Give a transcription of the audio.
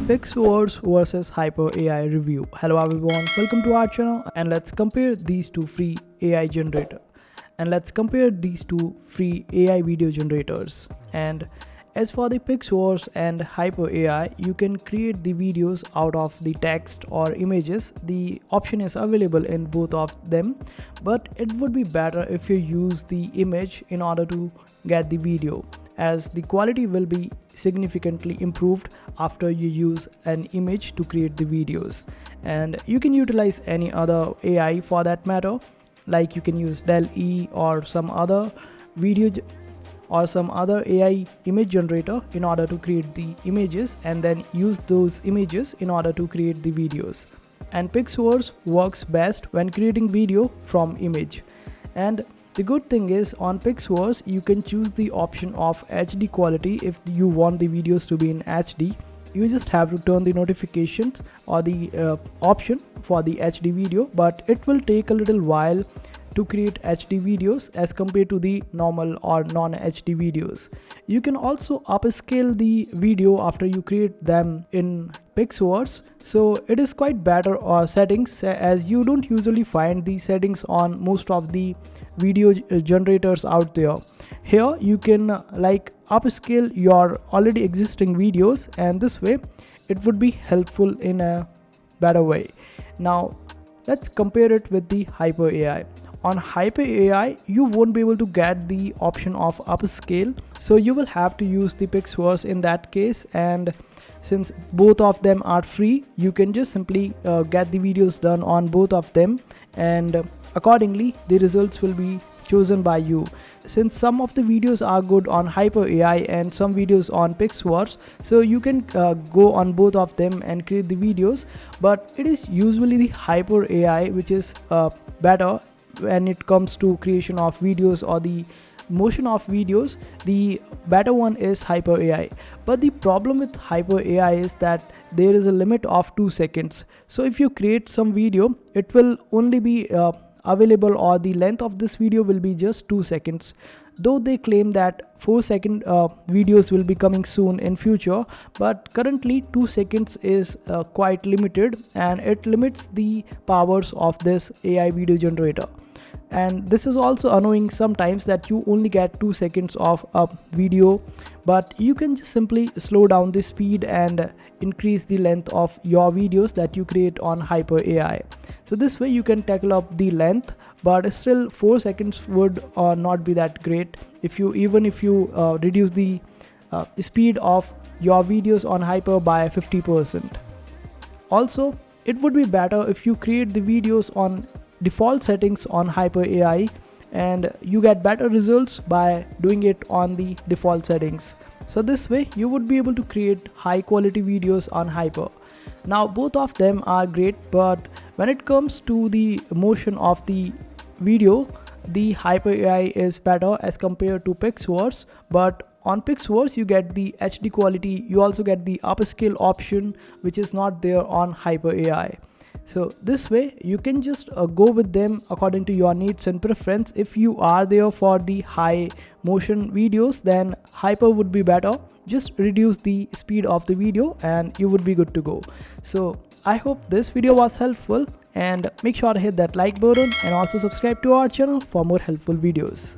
PixVerse versus Haiper AI review. Hello everyone, welcome to our channel and let's compare these two free AI generator and let's compare these two free AI video generators. And as for the PixVerse and Haiper AI, you can create the videos out of the text or images. The option is available in both of them, but it would be better if you use the image in order to get the video, as the quality will be significantly improved after you use an image to create the videos. And you can utilize any other AI for that matter, like you can use DALL-E or some other AI image generator in order to create the images, and then use those images in order to create the videos. And PixVerse works best when creating video from image. And the good thing is, on PixVerse you can choose the option of HD quality if you want the videos to be in HD. You just have to turn the notifications or the option for the HD video, but it will take a little while to create HD videos as compared to the normal or non-HD videos. You can also upscale the video after you create them in PixVerse, so it is quite better settings, as you don't usually find these settings on most of the video generators out there. Here you can upscale your already existing videos, and this way it would be helpful in a better way. Now let's compare it with the Haiper AI. On Haiper AI, you won't be able to get the option of upscale, so you will have to use the PixVerse in that case. And since both of them are free, you can just simply get the videos done on both of them, and accordingly the results will be chosen by you. Since some of the videos are good on Haiper AI and some videos on PixVerse, so you can go on both of them and create the videos, but it is usually the Haiper AI which is better when it comes to creation of videos or the motion of videos. The better one is Haiper AI, but the problem with Haiper AI is that there is a limit of 2 seconds. So if you create some video, it will only be available, or the length of this video will be just 2 seconds, though they claim that 4-second videos will be coming soon in future. But currently 2 seconds is quite limited, and it limits the powers of this AI video generator. And this is also annoying sometimes, that you only get 2 seconds of a video, but you can just simply slow down the speed and increase the length of your videos that you create on Haiper AI. So this way you can tackle up the length, but still 4 seconds would not be that great if you reduce the speed of your videos on Haiper by 50%. Also, it would be better if you create the videos on default settings on Haiper AI, and you get better results by doing it on the default settings. So this way you would be able to create high quality videos on Haiper. Now both of them are great, but when it comes to the motion of the video, the Haiper AI is better as compared to PixVerse. But on PixVerse you get the HD quality, you also get the upscale option, which is not there on Haiper AI. So this way you can just go with them according to your needs and preference. If you are there for the high motion videos, then Haiper would be better. Just reduce the speed of the video and you would be good to go. So I hope this video was helpful, and make sure to hit that like button and also subscribe to our channel for more helpful videos.